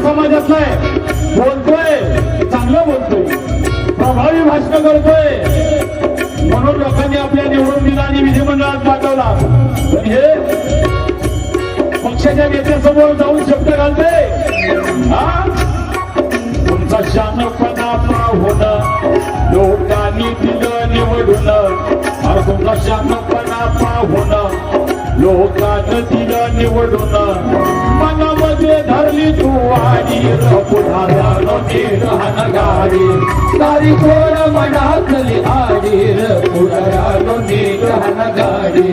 समाजातला आहे, बोलतोय, चांगलं बोलतोय, प्रभावी भाषण करतोय, म्हणून लोकांनी आपल्या निवडून दिला आणि विधिमंडळात पाठवला. पण हे पक्षाच्या नेत्यासमोर जाऊन शब्द घालते. तुमचा शहाणपणा पाहून लोकांनी दिलं निवडून, तुमचा शहाणपणा पाहून लोकांनी दिलं निवडून, मनामध्ये धरली तू आणि पुढाऱ्यानो निर्हान गाडी, सारी कोण मनातली आडी पुढाऱ्यानो निर्हान गाडी.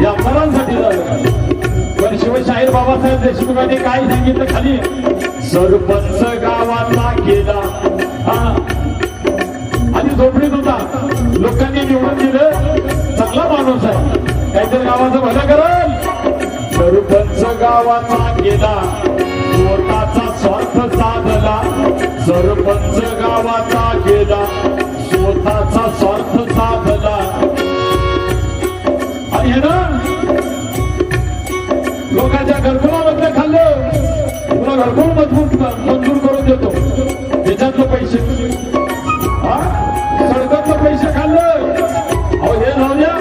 या आमदारांसाठी झालं. पण शिवशाहीर बाबासाहेब देशमुखांनी काय सांगितलं खाली, सरपंच गावाचा केला. आणि झोपडीत होता, लोकांनी निवडून दिलं, चांगला माणूस आहे, काहीतरी गावाचं भलं करल. सरपंच गावाचा केला, स्वतःचा स्वार्थ साधला. सरपंच गावाचा केला, स्वतःचा स्वार्थ साधला. आणि हे ना लोकांच्या घरकुलामधलं खाल्लं, तुला घरकुल मंजूर करून देतो, त्याच्यातलं पैसे, सडकातलं पैसे खाल्लं. अहो हे राहू द्या,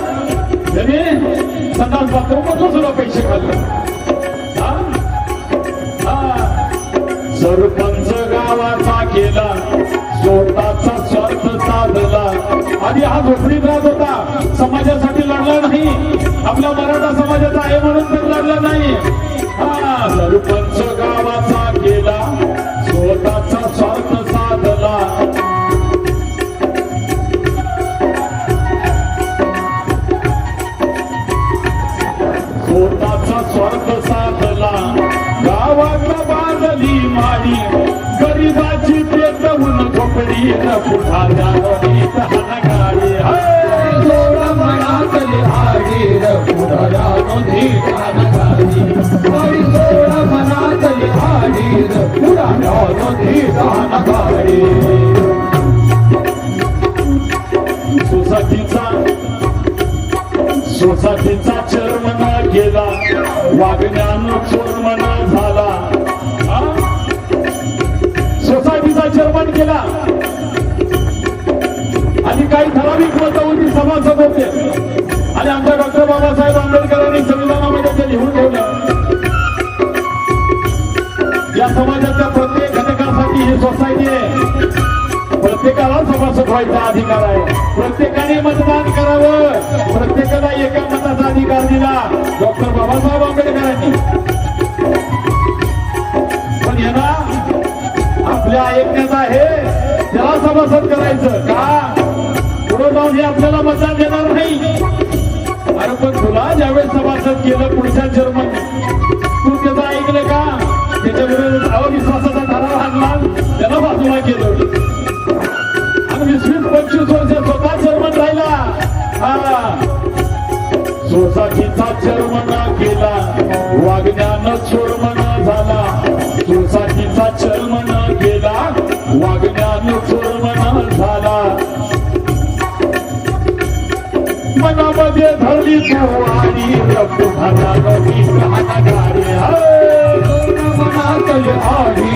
त्यांनी संडास बाथरूममधलं सुद्धा पैसे खाल्लं. सरपंच गावाचा केला, स्वतःचा स्वार्थ साधला. आणि हा झोपडीत राहत होता, समाजासाठी लढला नाही, आपल्या मराठा समाजाचा आहे म्हणून तर लढला नाही. सरपंच गावाचा केला, स्वतःचा स्वार्थ साधला. स्वतःचा स्वार्थ साधला. गावाला बांधली माडी, गरीबाची पेटवून झोपडी पुढाऱ्यानो निर्हान गाडी, सोळा मनातली आडी पुढाऱ्यानो निर्हान गाडी, सोळा मनातली आडी पुढाऱ्यानो निर्हान गाडी. सोसायटीचा चेअरमन गेला, वागण्यानं चोरमन झाला. सोसायटीचा चेअरमन केला आणि काही ठराविक मतं होती, सभासद होते. आणि आमच्या डॉक्टर बाबासाहेब आंबेडकरांनी संविधानामध्ये ते लिहून ठेवलं, या समाजाच्या प्रत्येक घटकासाठी ही सोसायटी आहे, प्रत्येकाला सभासद व्हायचा अधिकार आहे, प्रत्येकाने मतदान करावं, प्रत्येकाला एका मताचा अधिकार दिला डॉक्टर बाबासाहेब आंबेडकरांनी. पण यांना आपल्या ऐकण्यात आहे, त्याला सभासद करायचं का, पुढे जाऊन हे आपल्याला मतदान देणार नाही. अरे पण तुला ज्यावेळेस सभासद केलं पुढच्या चेअरमन, तू त्याचं ऐकलं का, त्याच्या विरोधात अविश्वासाचा ठराव आणला, त्याला बाजूला केलं. 20-25 वर्ष स्वतः चेअरमन राहिला. सोसायटीचा चेअरमन केला, वागण्यानं चोरमन झाला. सोसायटीचा चेअरमन केला, वागण्यानं चोरमन झाला. मनामध्ये धरली तू आणि पुढाऱ्यानो निर्हान गाडी, मनातली आडी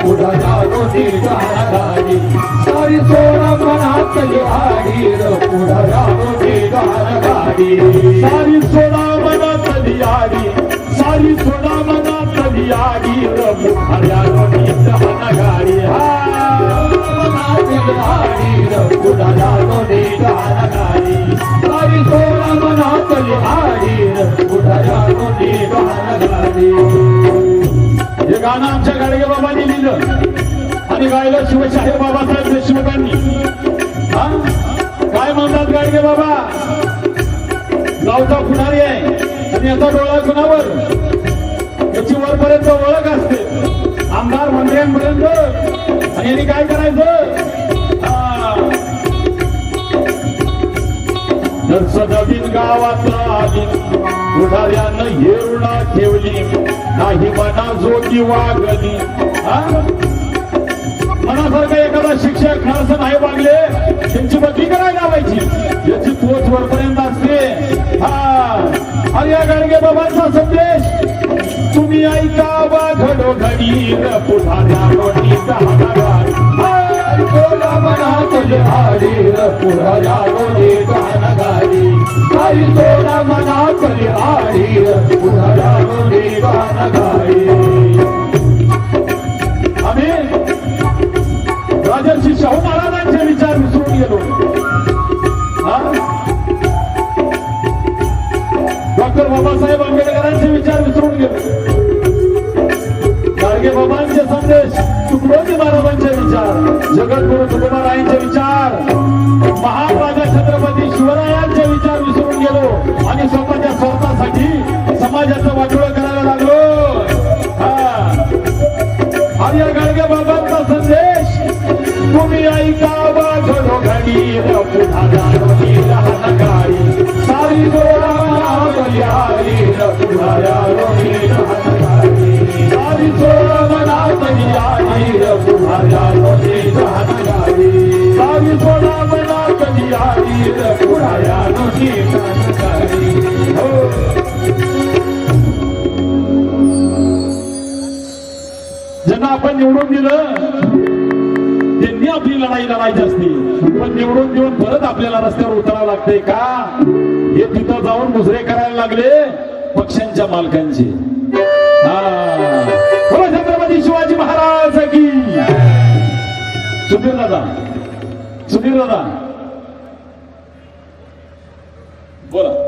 पुढाऱ्यानो निर्हान गाडी, सारी सोळा मनातली आडी पुढाऱ्यानो निर्हान गाडी, सारी सोळा मनातली आडी, सारी सोळा मनातली आडी पुढाऱ्यानो निर्हान गाडी, आडी पुढाऱ्यानो निर्हान गाडी, सारी सोळा मनातली आडी पुढाऱ्यानो निर्हान गाडी. हे गाणं आमच्या गाडगे बाबांनी लिहिलं आणि गायलं शिवशाहीर बाबासाहेब देशमुखांनी. काय म्हणतात गाडगे बाबा, गावचा पुढारी आहे आणि याचा डोळा कुणावर, याची वरपर्यंत ओळख असते, आमदार मंत्र्यांपर्यंत. आणि यांनी काय करायचं, नवीन गावातला आली, पुढाऱ्यानं हेरुणा ठेवली, नाही मना जोगी वागली. मनासारखं एखादा शिक्षक खास नाही वागले, त्यांची बदली करायला लावायची. घडोघडी पुढाऱ्या रोटीचा हाणागाडी तोला मनात लिहाडी पुढाऱ्या रोटीचा हाणागाडी तोला मनात लिहाडी पुढाऱ्या रोटीचा हाणागाडी आम्ही राजर्षी शाहू महाराजांचे विचार विसरून गेलो डॉक्टर बाबासाहेब आंबेडकरांचे विचार विसरून गेलो गाडगे बाबांचे संदेश तुकडोजी महाराजांचे विचार जगद्गुरु तुकोबारायांचे विचार महाराजा छत्रपती शिवरायांचे विचार विसरून गेलो आणि स्वतःच्या स्वार्थासाठी समाजाचं वाटोळं करायला लागलो आणि या गाडगे बाबांचा संदेश तुम्ही ऐकावा घडोघडी पुढाऱ्या रोटीला हाणागाडी सारी गोळा बलिहारी पुढाऱ्या रोटीला हाणागाडी सारी सोळा मनात लिहाडी पुढाऱ्या रोटीला हाणागाडी सारी सोळा मनात लिहाडी पुढाऱ्या रोटीला हाणागाडी ज्यांना आपण निवडून दिलं त्यांनी आपली लढाई लढायची असते पण निवडून देऊन परत आपल्याला रस्त्यावर उतरावं लागतंय का हे तिथं जाऊन मुजरे करायला लागले पक्षांच्या मालकांचे छत्रपती शिवाजी महाराज की सुधीर दादा बोला